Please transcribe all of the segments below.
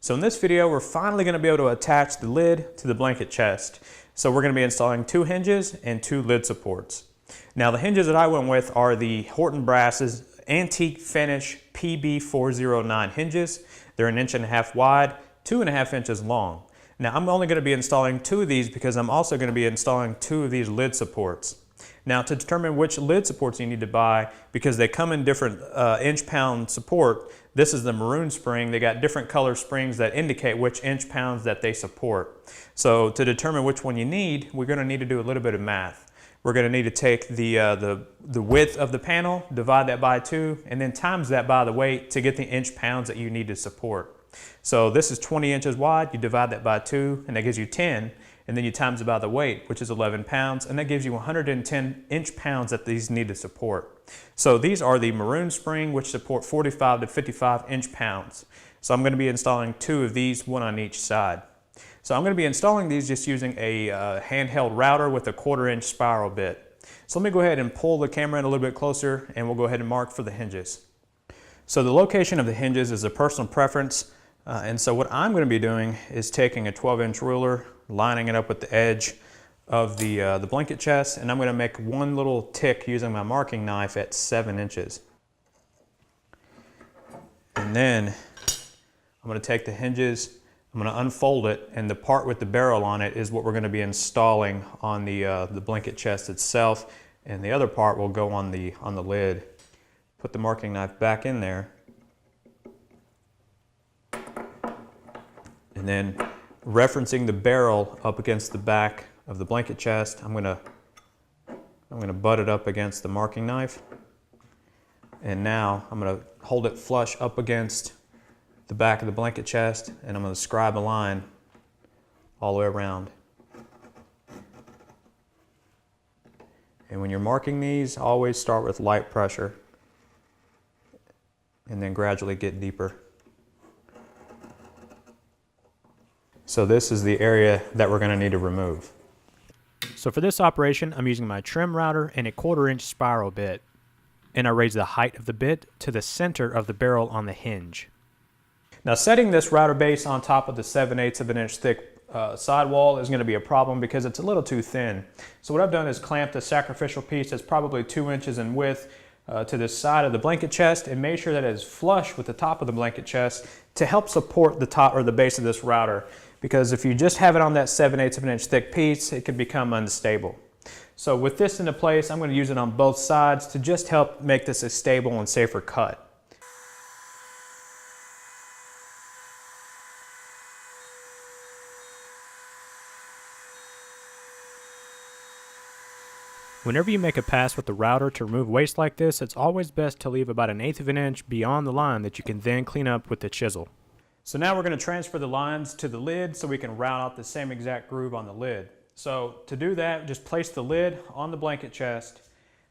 So in this video, we're finally going to be able to attach the lid to the blanket chest. So we're going to be installing 2 hinges and 2 lid supports. Now the hinges that I went with are the Horton Brass's antique finish PB409 hinges. They're 1.5 inches wide, 2.5 inches long. Now I'm only going to be installing 2 of these because I'm also going to be installing 2 of these lid supports. Now to determine which lid supports you need to buy, because they come in different inch-pound support, this is the maroon spring. They got different color springs that indicate which inch-pounds that they support. So to determine which one you need, we're going to need to do a little bit of math. We're going to need to take the width of the panel, divide that by 2, and then times that by the weight to get the inch-pounds that you need to support. So this is 20 inches wide, you divide that by 2, and that gives you 10. And then you times it by the weight, which is 11 pounds, and that gives you 110 inch-pounds that these need to support. So these are the maroon spring, which support 45 to 55 inch-pounds. So I'm going to be installing 2 of these, one on each side. So I'm going to be installing these just using a handheld router with a 1/4 inch spiral bit. So let me go ahead and pull the camera in a little bit closer, and we'll go ahead and mark for the hinges. So the location of the hinges is a personal preference, and so what I'm going to be doing is taking a 12-inch ruler, lining it up with the edge of the blanket chest, and I'm going to make one little tick using my marking knife at 7 inches. And then I'm going to take the hinges, I'm going to unfold it, and the part with the barrel on it is what we're going to be installing on the blanket chest itself, and the other part will go on the lid. Put the marking knife back in there, and then referencing the barrel up against the back of the blanket chest, I'm gonna butt it up against the marking knife, and now I'm gonna hold it flush up against the back of the blanket chest, and I'm gonna scribe a line all the way around. And when you're marking these, always start with light pressure and then gradually get deeper. So this is the area that we're going to need to remove. So for this operation, I'm using my trim router and a 1/4 inch spiral bit. And I raise the height of the bit to the center of the barrel on the hinge. Now setting this router base on top of the 7/8 of an inch thick sidewall is going to be a problem because it's a little too thin. So what I've done is clamped a sacrificial piece that's probably 2 inches in width to the side of the blanket chest, and made sure that it is flush with the top of the blanket chest to help support the top or the base of this router. Because if you just have it on that 7/8 of an inch thick piece, it can become unstable. So with this into place, I'm going to use it on both sides to just help make this a stable and safer cut. Whenever you make a pass with the router to remove waste like this, it's always best to leave about 1/8 of an inch beyond the line that you can then clean up with the chisel. So now we're going to transfer the lines to the lid so we can route out the same exact groove on the lid. So to do that, just place the lid on the blanket chest,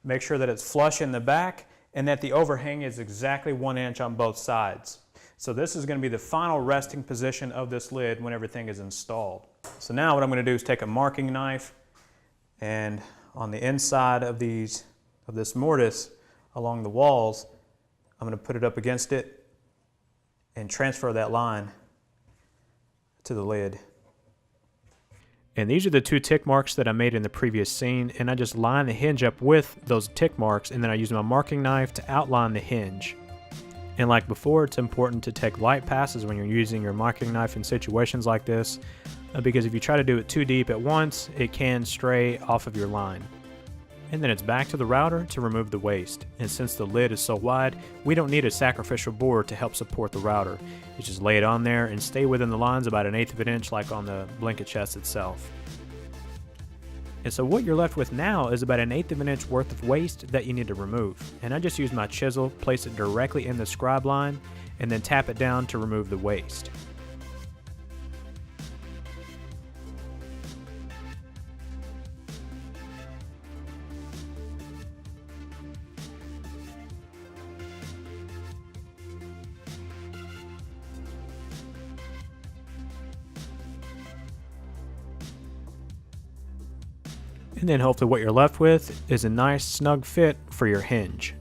make sure that it's flush in the back and that the overhang is exactly 1 inch on both sides. So this is going to be the final resting position of this lid when everything is installed. So now what I'm going to do is take a marking knife, and on the inside of this mortise along the walls, I'm going to put it up against it and transfer that line to the lid. And these are the 2 tick marks that I made in the previous scene, and I just line the hinge up with those tick marks, and then I use my marking knife to outline the hinge. And like before, it's important to take light passes when you're using your marking knife in situations like this, because if you try to do it too deep at once, it can stray off of your line. And then it's back to the router to remove the waste. And since the lid is so wide, we don't need a sacrificial board to help support the router. You just lay it on there and stay within the lines about 1/8 of an inch like on the blanket chest itself. And so what you're left with now is about 1/8 of an inch worth of waste that you need to remove. And I just use my chisel, place it directly in the scribe line, and then tap it down to remove the waste. And then hopefully what you're left with is a nice snug fit for your hinge.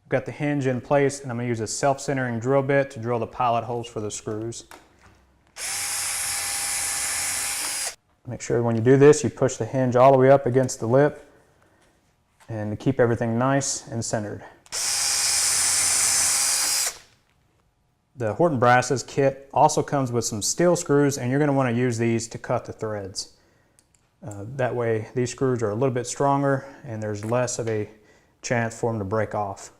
I've got the hinge in place, and I'm going to use a self-centering drill bit to drill the pilot holes for the screws. Make sure when you do this, you push the hinge all the way up against the lip and to keep everything nice and centered. The Horton Brasses kit also comes with some steel screws, and you're going to want to use these to cut the threads. That way these screws are a little bit stronger and there's less of a chance for them to break off.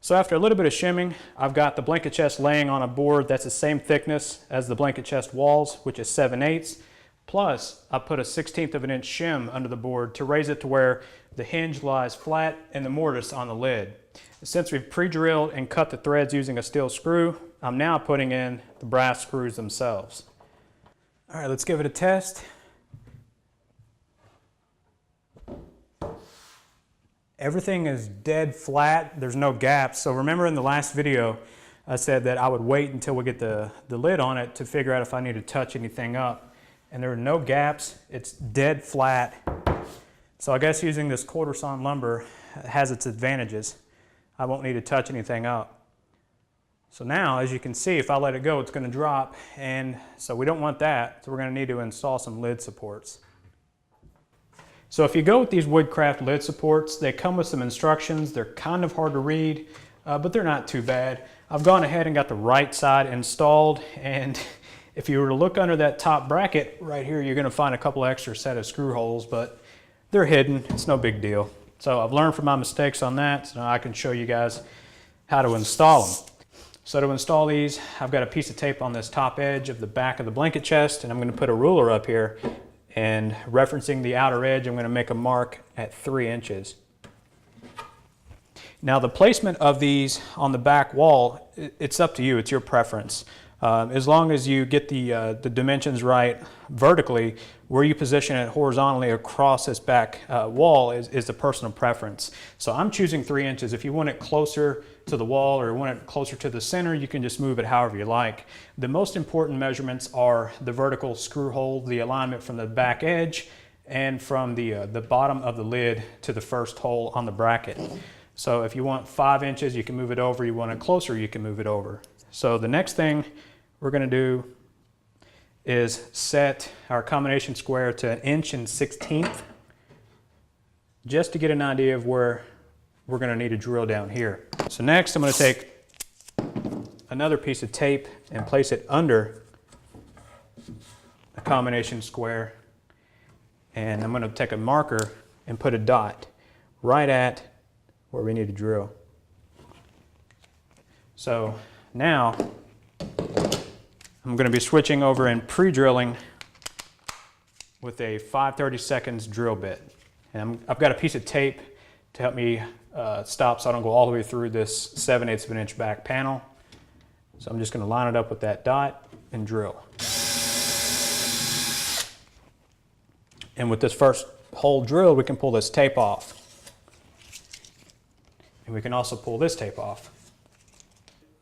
So after a little bit of shimming, I've got the blanket chest laying on a board that's the same thickness as the blanket chest walls, which is 7/8. Plus, I put a 1/16 of an inch shim under the board to raise it to where the hinge lies flat and the mortise on the lid. Since we've pre-drilled and cut the threads using a steel screw, I'm now putting in the brass screws themselves. All right, let's give it a test. Everything is dead flat. There's no gaps. So remember in the last video, I said that I would wait until we get the lid on it to figure out if I need to touch anything up. And there are no gaps. It's dead flat. So I guess using this quarter sawn lumber has its advantages. I won't need to touch anything up. So now, as you can see, if I let it go, it's going to drop. And so we don't want that. So we're going to need to install some lid supports. So if you go with these Woodcraft lid supports, they come with some instructions. They're kind of hard to read, but they're not too bad. I've gone ahead and got the right side installed, and if you were to look under that top bracket right here, you're going to find a couple extra set of screw holes, but they're hidden. It's no big deal. So I've learned from my mistakes on that, so now I can show you guys how to install them. So to install these, I've got a piece of tape on this top edge of the back of the blanket chest, and I'm going to put a ruler up here. And referencing the outer edge, I'm going to make a mark at 3 inches. Now the placement of these on the back wall, it's up to you, it's your preference. As long as you get the dimensions right vertically, where you position it horizontally across this back wall is the personal preference. So I'm choosing 3 inches. If you want it closer to the wall or want it closer to the center, you can just move it however you like. The most important measurements are the vertical screw hole, the alignment from the back edge, and from the bottom of the lid to the first hole on the bracket. So if you want 5 inches, you can move it over. You want it closer, you can move it over. So the next thing we're going to do is set our combination square to 1 1/16, just to get an idea of where we're going to need to drill down here. So next I'm going to take another piece of tape and place it under the combination square, and I'm going to take a marker and put a dot right at where we need to drill. So now I'm going to be switching over and pre-drilling with a 5/32 drill bit. And I've got a piece of tape to help me stop so I don't go all the way through this 7/8 of an inch back panel. So I'm just going to line it up with that dot and drill. And with this first hole drilled, we can pull this tape off. And we can also pull this tape off.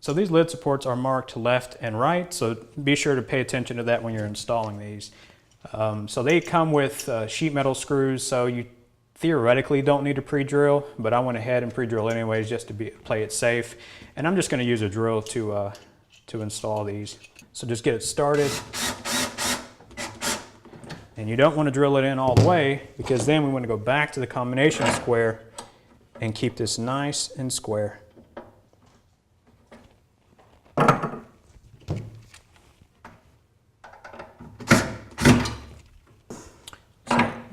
So these lid supports are marked left and right, so be sure to pay attention to that when you're installing these. So they come with sheet metal screws, so you theoretically don't need to pre-drill, but I went ahead and pre-drill anyways just to play it safe. And I'm just going to use a drill to install these. So just get it started. And you don't want to drill it in all the way, because then we want to go back to the combination square and keep this nice and square.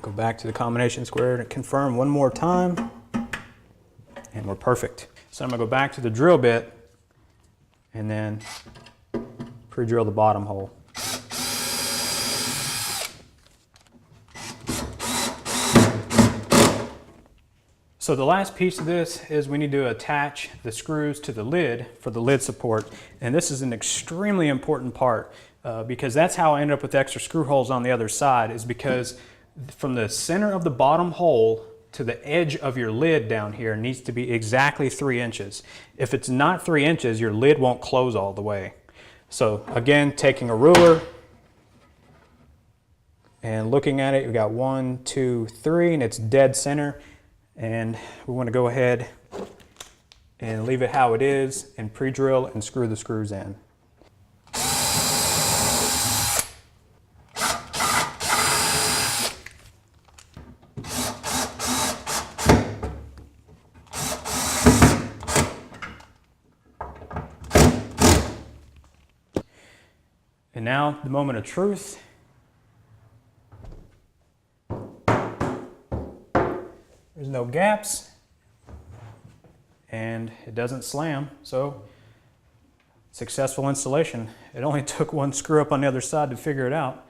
Go back to the combination square to confirm one more time, and we're perfect. So I'm going to go back to the drill bit and then pre-drill the bottom hole. So the last piece of this is we need to attach the screws to the lid for the lid support, and this is an extremely important part because that's how I ended up with extra screw holes on the other side, is because from the center of the bottom hole to the edge of your lid down here needs to be exactly 3 inches. If it's not 3 inches, your lid won't close all the way. So again, taking a ruler And looking at it, we got 1, 2, 3, and it's dead center. And we want to go ahead and leave it how it is and pre-drill and screw the screws in. And now the moment of truth. There's no gaps and it doesn't slam, so successful installation. It only took one screw up on the other side to figure it out,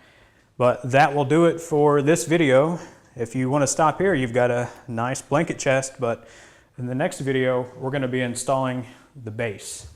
but that will do it for this video. If you want to stop here, you've got a nice blanket chest, but in the next video we're going to be installing the base.